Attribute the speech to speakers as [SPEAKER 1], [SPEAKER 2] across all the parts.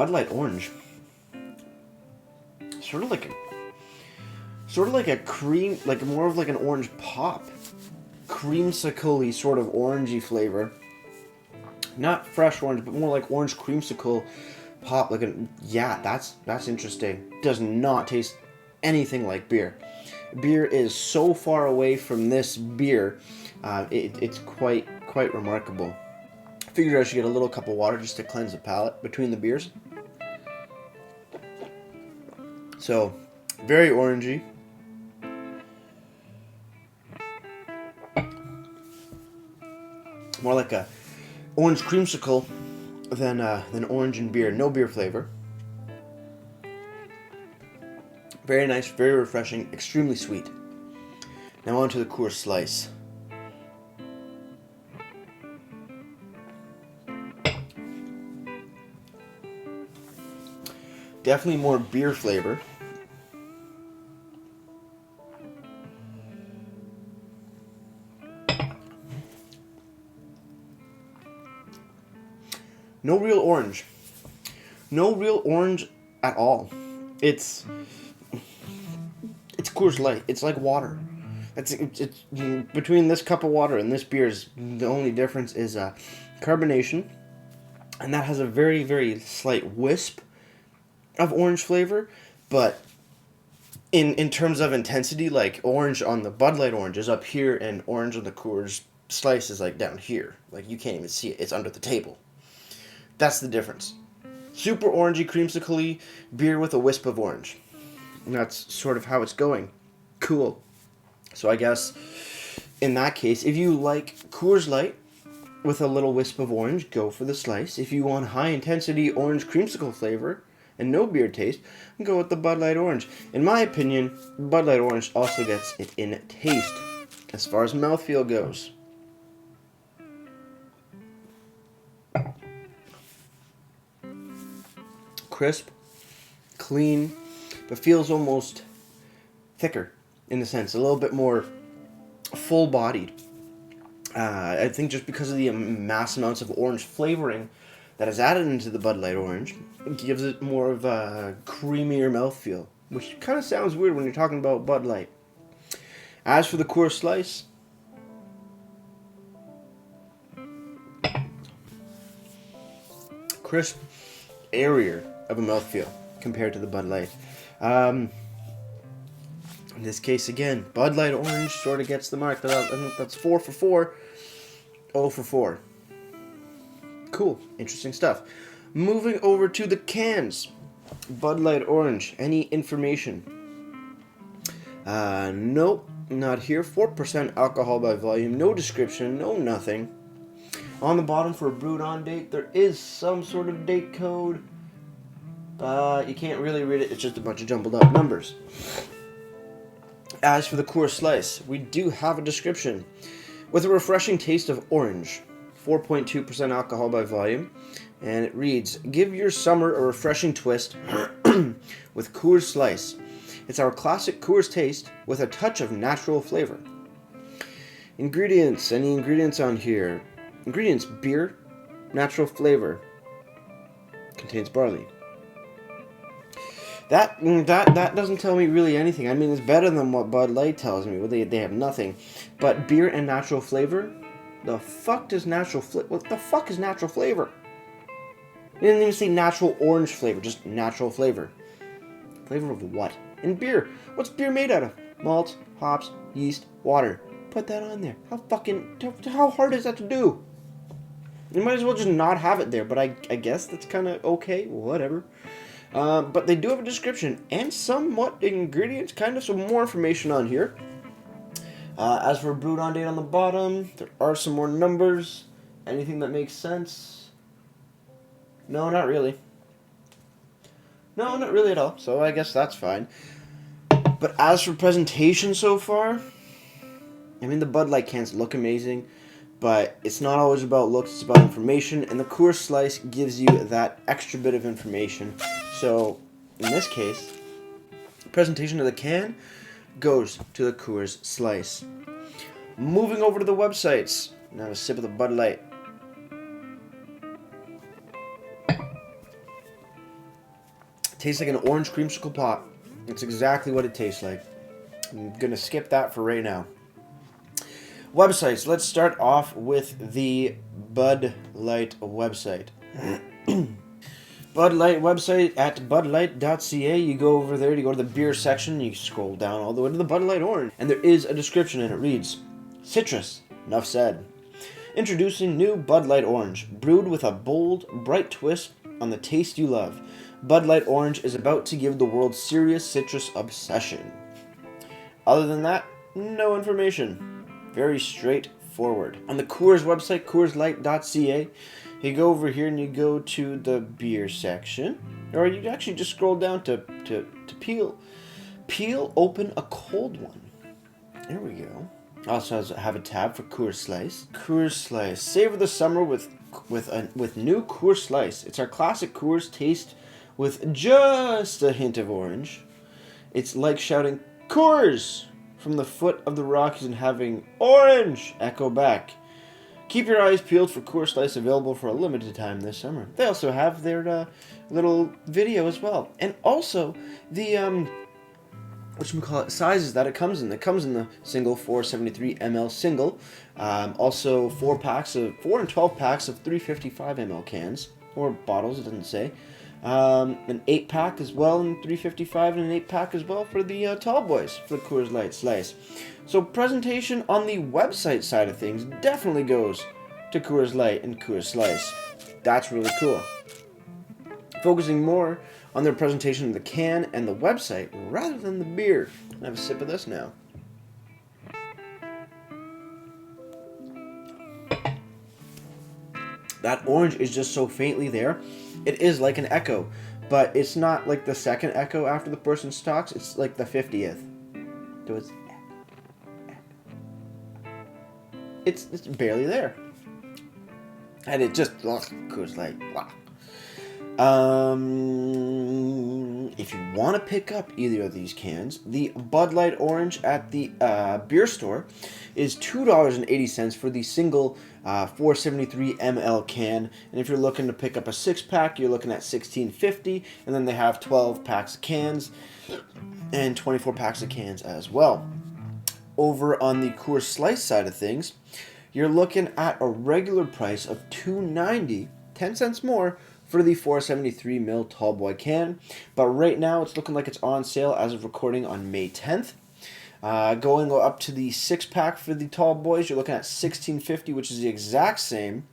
[SPEAKER 1] Bud Light Orange. Sort of like a cream, like more of like an orange pop. Creamsicle-y sort of orangey flavor. Not fresh orange, but more like orange creamsicle pop. That's interesting. Does not taste anything like beer. Beer is so far away from this beer. It's quite remarkable. Figured I should get a little cup of water just to cleanse the palate between the beers. So, very orangey. More like a orange creamsicle than orange and beer. No beer flavor. Very nice, very refreshing, extremely sweet. Now on to the Coors Slice. Definitely more beer flavor. No real orange. No real orange at all. It's Coors Light. It's like water. It's between this cup of water and this beer's, the only difference is carbonation, and that has a very, very slight wisp of orange flavor, but in terms of intensity, like orange on the Bud Light orange is up here, and orange on the Coors Slice is like down here. Like you can't even see it. It's under the table. That's the difference. Super orangey, creamsicle-y beer with a wisp of orange. And that's sort of how it's going. Cool. So I guess in that case, if you like Coors Light with a little wisp of orange, go for the Slice. If you want high intensity orange creamsicle flavor and no beer taste, go with the Bud Light Orange. In my opinion, Bud Light Orange also gets it in taste as far as mouthfeel goes. Crisp, clean, but feels almost thicker in a sense, a little bit more full-bodied. I think just because of the mass amounts of orange flavoring that is added into the Bud Light Orange, it gives it more of a creamier mouthfeel, which kind of sounds weird when you're talking about Bud Light. As for the Coors Slice, crisp, airier of a mouthfeel compared to the Bud Light. In this case, again, Bud Light Orange sort of gets the mark. I think that's 4 for 4. 0 for 4. Cool. Interesting stuff. Moving over to the cans. Bud Light Orange. Any information? Nope. Not here. 4% alcohol by volume. No description. No nothing. On the bottom for a brewed on date, there is some sort of date code. But you can't really read it. It's just a bunch of jumbled up numbers. As for the Coors Slice, we do have a description. With a refreshing taste of orange, 4.2% alcohol by volume, and it reads, give your summer a refreshing twist with Coors Slice. It's our classic Coors taste with a touch of natural flavor. Ingredients, any ingredients on here? Ingredients, beer, natural flavor, contains barley. That doesn't tell me really anything. I mean, it's better than what Bud Light tells me. Well, they have nothing. But beer and natural flavor? The fuck does natural flavor... What the fuck is natural flavor? You didn't even say natural orange flavor, just natural flavor. Flavor of what? And beer. What's beer made out of? Malt, hops, yeast, water. Put that on there. How hard is that to do? You might as well just not have it there, but I guess that's kind of okay. Whatever. But they do have a description and somewhat ingredients, kind of some more information on here. As for brewed on date on the bottom, there are some more numbers. Anything that makes sense? No, not really. No, not really at all. So I guess that's fine. But as for presentation so far, I mean, the Bud Light cans look amazing, but it's not always about looks, it's about information, and the Coors Slice gives you that extra bit of information. So, in this case, the presentation of the can goes to the Coors Slice. Moving over to the websites. Now a sip of the Bud Light. Tastes like an orange creamsicle pop. It's exactly what it tastes like. I'm going to skip that for right now. Websites. Let's start off with the Bud Light website. Bud Light website at budlight.ca. You go over there, you go to the beer section, you scroll down all the way to the Bud Light Orange, and there is a description, and it reads, Citrus, enough said. Introducing new Bud Light Orange, brewed with a bold, bright twist on the taste you love. Bud Light Orange is about to give the world serious citrus obsession. Other than that, no information. Very straightforward. On the Coors website, CoorsLight.ca, you go over here and you go to the beer section, or you actually just scroll down to peel open a cold one. There we go. Also have a tab for Coors Slice. Coors Slice. Savor the summer with new Coors Slice. It's our classic Coors taste with just a hint of orange. It's like shouting Coors from the foot of the Rockies and having orange echo back. Keep your eyes peeled for Coors Slice, available for a limited time this summer. They also have their little video as well, and also the sizes that it comes in. It comes in the single 473 ml single, also 4 and 12 packs of 355 ml cans or bottles. It doesn't say. An 8-pack as well in 355, and an 8-pack as well for the tall boys for the Coors Light Slice. So presentation on the website side of things definitely goes to Coors Light and Coors Slice. That's really cool. Focusing more on their presentation of the can and the website rather than the beer. I have a sip of this now. That orange is just so faintly there. It is like an echo, but it's not like the second echo after the person talks. It's like the 50th. So it's barely there, and it just goes like wow. If you want to pick up either of these cans, the Bud Light Orange at the beer store is $2.80 for the single 473 ml can, and if you're looking to pick up a 6-pack, you're looking at $16.50, and then they have 12 packs of cans and 24 packs of cans as well. Over on the Coors Slice side of things, you're looking at a regular price of $2.90, 10 cents more for the 473 ml tallboy can, but right now it's looking like it's on sale as of recording on May 10th. Going up to the 6-pack for the tall boys, you're looking at $16.50, which is the exact same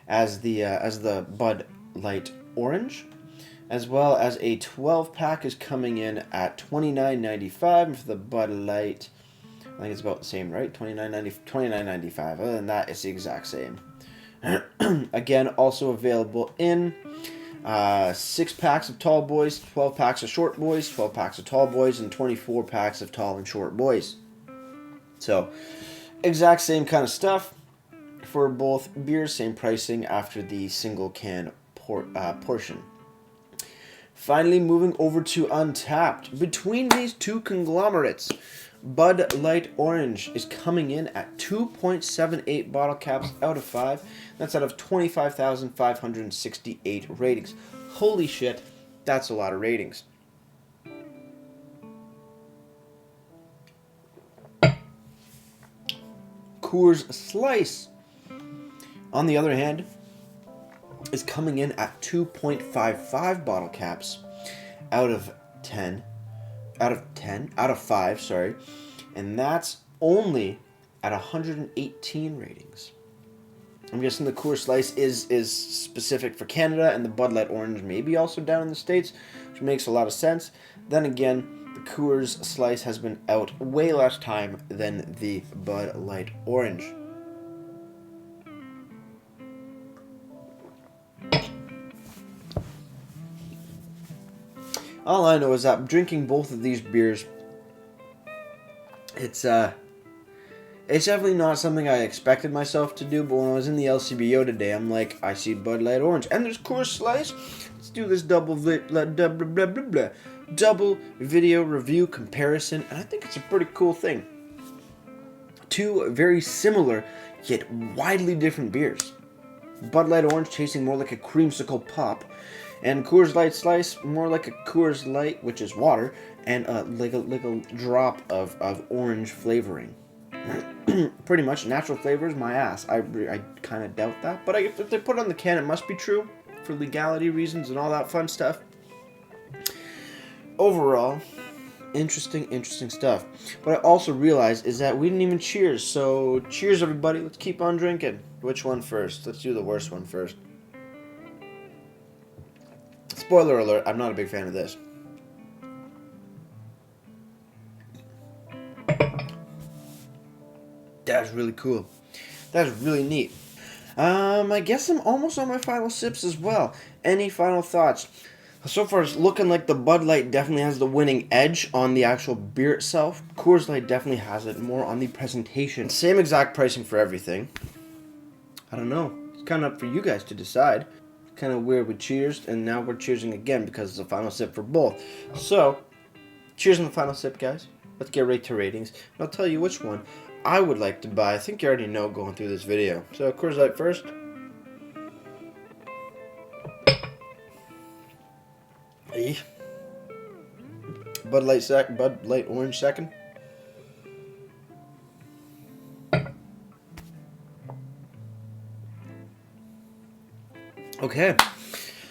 [SPEAKER 1] as the Bud Light Orange, as well as a 12-pack is coming in at $29.95, and for the Bud Light, I think it's about the same, right? $29.95. Other than that, it's the exact same. Again, also available in 6 packs of tall boys, 12 packs of short boys, 12 packs of tall boys, and 24 packs of tall and short boys. So, exact same kind of stuff for both beers, same pricing after the single can portion. Finally, moving over to Untapped. Between these two conglomerates, Bud Light Orange is coming in at 2.78 bottle caps out of 5. That's out of 25,568 ratings. Holy shit, that's a lot of ratings. Coors Slice, on the other hand, is coming in at 2.55 bottle caps out of 5, sorry, and that's only at 118 ratings. I'm guessing the Coors Slice is specific for Canada, and the Bud Light Orange maybe also down in the States, which makes a lot of sense. Then again, the Coors Slice has been out way less time than the Bud Light Orange. All I know is that drinking both of these beers, it's definitely not something I expected myself to do, but when I was in the LCBO today, I'm like, I see Bud Light Orange, and there's Coors Slice. Let's do this double video review comparison, and I think it's a pretty cool thing. Two very similar, yet widely different beers. Bud Light Orange tasting more like a creamsicle pop, And Coors Light Slice, more like a Coors Light, which is water, and like a drop of orange flavoring. Pretty much natural flavors, my ass. I kind of doubt that, but if they put it on the can, it must be true for legality reasons and all that fun stuff. Overall, interesting stuff. What I also realized is that we didn't even cheers. So cheers, everybody. Let's keep on drinking. Which one first? Let's do the worst one first. Spoiler alert, I'm not a big fan of this. That's really cool. That's really neat. I guess I'm almost on my final sips as well. Any final thoughts? So far, it's looking like the Bud Light definitely has the winning edge on the actual beer itself. Coors Light definitely has it more on the presentation. Same exact pricing for everything. I don't know. It's kind of up for you guys to decide. Kind of weird, we cheers, and now we're cheersing again because it's a final sip for both. So, cheers on the final sip, guys. Let's get right to ratings. And I'll tell you which one I would like to buy. I think you already know going through this video. So, Coors Light first. Bud Light Orange second. Okay,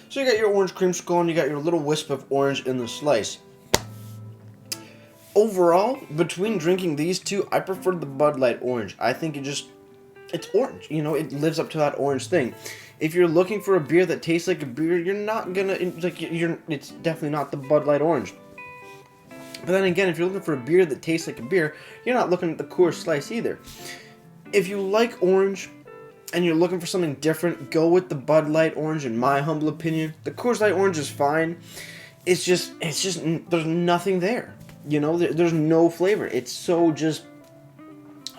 [SPEAKER 1] so you got your orange creamsicle and you got your little wisp of orange in the slice. Overall, between drinking these two, I prefer the Bud Light Orange. I think it's orange. You know, it lives up to that orange thing. If you're looking for a beer that tastes like a beer, you're not gonna it's definitely not the Bud Light Orange. But then again, if you're looking for a beer that tastes like a beer, you're not looking at the Coors Slice either. If you like orange and you're looking for something different, go with the Bud Light Orange, in my humble opinion. The Coors Light Orange is fine. It's just, there's nothing there. You know, there's no flavor. It's so just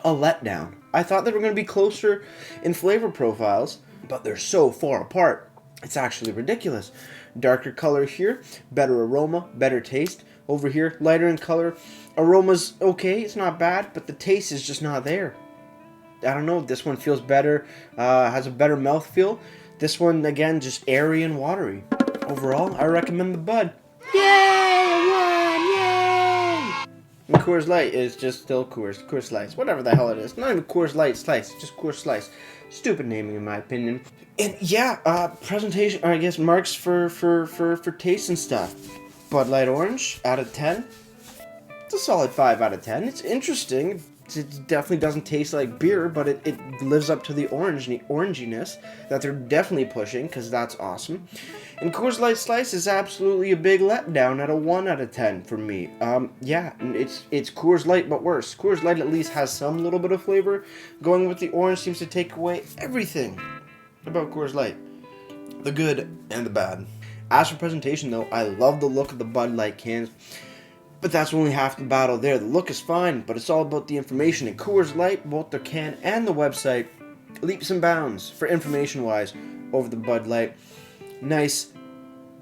[SPEAKER 1] a letdown. I thought they were going to be closer in flavor profiles, but they're so far apart. It's actually ridiculous. Darker color here, better aroma, better taste. Over here, lighter in color. Aroma's okay, it's not bad, but the taste is just not there. I don't know, this one feels better, has a better mouthfeel. This one, again, just airy and watery. Overall, I recommend the Bud. Yay! Yay! And Coors Light is just still Coors Slice. Whatever the hell it is. Not even Coors Light Slice, just Coors Slice. Stupid naming in my opinion. And yeah, presentation, or I guess marks for taste and stuff. Bud Light Orange, out of 10. It's a solid 5 out of 10. It's interesting. It definitely doesn't taste like beer, but it lives up to the oranginess that they're definitely pushing, because that's awesome. And Coors Light Slice is absolutely a big letdown at a 1 out of 10 for me. Yeah, it's Coors Light, but worse. Coors Light at least has some little bit of flavor. Going with the orange seems to take away everything about Coors Light. The good and the bad. As for presentation, though, I love the look of the Bud Light cans. But that's only half the battle there. The look is fine, but it's all about the information. And Coors Light, both their can and the website, leaps and bounds for information-wise over the Bud Light. Nice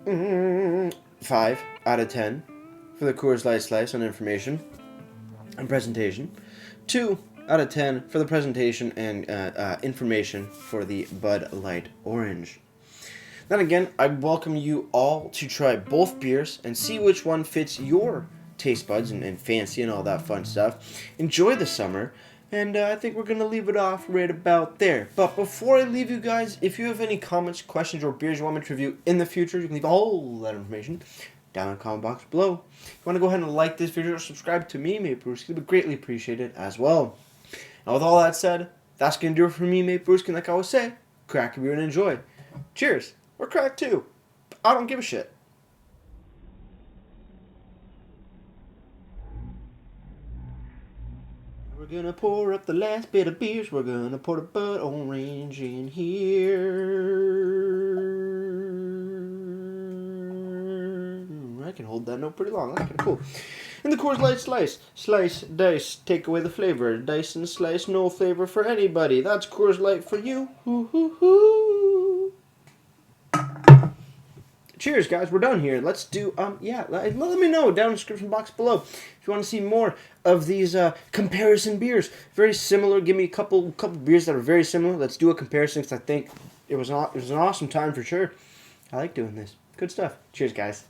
[SPEAKER 1] 5 out of 10 for the Coors Light Slice on information and presentation. 2 out of 10 for the presentation and information for the Bud Light Orange. Then again, I welcome you all to try both beers and see which one fits your taste buds and fancy and all that fun stuff. Enjoy the summer, and I think we're going to leave it off right about there. But before I leave you guys, if you have any comments, questions, or beers you want me to review in the future, you can leave all that information down in the comment box below. If you want to go ahead and like this video or subscribe to me, Mate Brewski, would greatly appreciate it as well. And with all that said, that's going to do it for me, Mate Brewski. Like I always say, crack a beer and enjoy. Cheers. Or crack too. I don't give a shit. We're gonna pour up the last bit of beers. We're gonna pour the Bud Orange in here. I can hold that note pretty long. That's kind of cool. And the Coors Light Slice. Slice, dice, take away the flavor. Dice and slice, no flavor for anybody. That's Coors Light for you. Hoo hoo hoo. Cheers, guys. We're done here. Let's do, let me know down in the description box below if you want to see more of these comparison beers. Very similar. Give me a couple beers that are very similar. Let's do a comparison because I think it was an awesome time for sure. I like doing this. Good stuff. Cheers, guys.